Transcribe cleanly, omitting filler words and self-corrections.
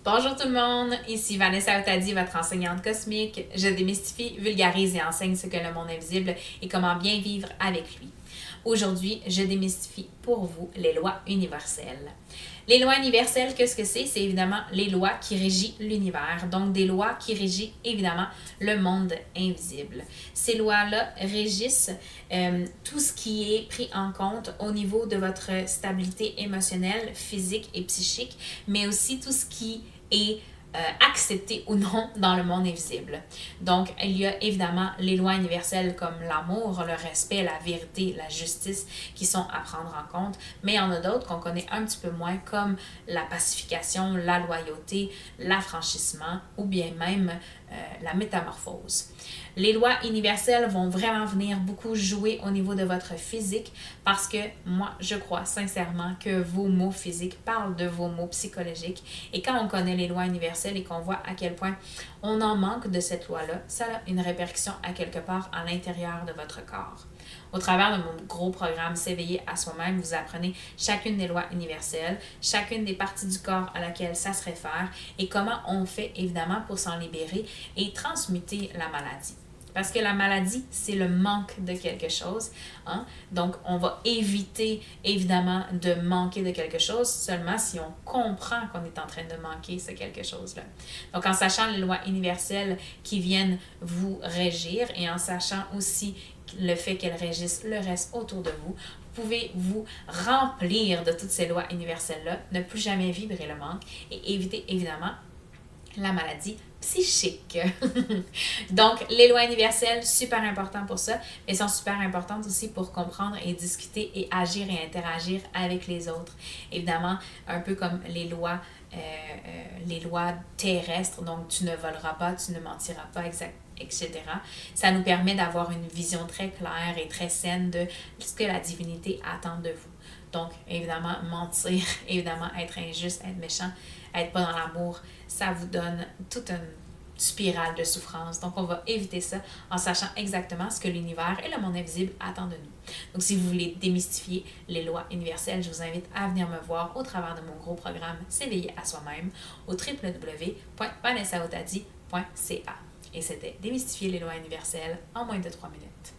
Bonjour tout le monde, ici Vanessa Otadi, votre enseignante cosmique. Je démystifie, vulgarise et enseigne ce que le monde invisible et comment bien vivre avec lui. Aujourd'hui, je démystifie pour vous les lois universelles. Les lois universelles, qu'est-ce que c'est? C'est évidemment les lois qui régissent l'univers, donc des lois qui régissent évidemment le monde invisible. Ces lois-là régissent tout ce qui est pris en compte au niveau de votre stabilité émotionnelle, physique et psychique, mais aussi tout ce qui est accepté ou non dans le monde invisible. Donc, il y a évidemment les lois universelles comme l'amour, le respect, la vérité, la justice qui sont à prendre en compte, mais il y en a d'autres qu'on connaît un petit peu moins comme la pacification, la loyauté, l'affranchissement ou bien même la métamorphose. Les lois universelles vont vraiment venir beaucoup jouer au niveau de votre physique parce que moi, je crois sincèrement que vos mots physiques parlent de vos mots psychologiques. Et quand on connaît les lois universelles et qu'on voit à quel point on en manque de cette loi-là, ça a une répercussion à quelque part à l'intérieur de votre corps. Au travers de mon gros programme S'éveiller à soi-même, vous apprenez chacune des lois universelles, chacune des parties du corps à laquelle ça se réfère et comment on fait évidemment pour s'en libérer et transmuter la maladie. Parce que la maladie, c'est le manque de quelque chose. Hein? Donc, on va éviter, évidemment, de manquer de quelque chose seulement si on comprend qu'on est en train de manquer ce quelque chose-là. Donc, en sachant les lois universelles qui viennent vous régir et en sachant aussi le fait qu'elles régissent le reste autour de vous, vous pouvez vous remplir de toutes ces lois universelles-là, ne plus jamais vibrer le manque et éviter, évidemment, la maladie psychique. Donc, les lois universelles, super important pour ça, mais sont super importantes aussi pour comprendre et discuter et agir et interagir avec les autres. Évidemment, un peu comme les lois terrestres, donc tu ne voleras pas, tu ne mentiras pas, etc. Ça nous permet d'avoir une vision très claire et très saine de ce que la divinité attend de vous. Donc, évidemment, mentir, évidemment, être injuste, être méchant, être pas dans l'amour, ça vous donne toute une spirale de souffrance. Donc, on va éviter ça en sachant exactement ce que l'univers et le monde invisible attendent de nous. Donc, si vous voulez démystifier les lois universelles, je vous invite à venir me voir au travers de mon gros programme S'éveiller à soi-même au www.vanessaotadi.ca. Et c'était Démystifier les lois universelles en moins de 3 minutes.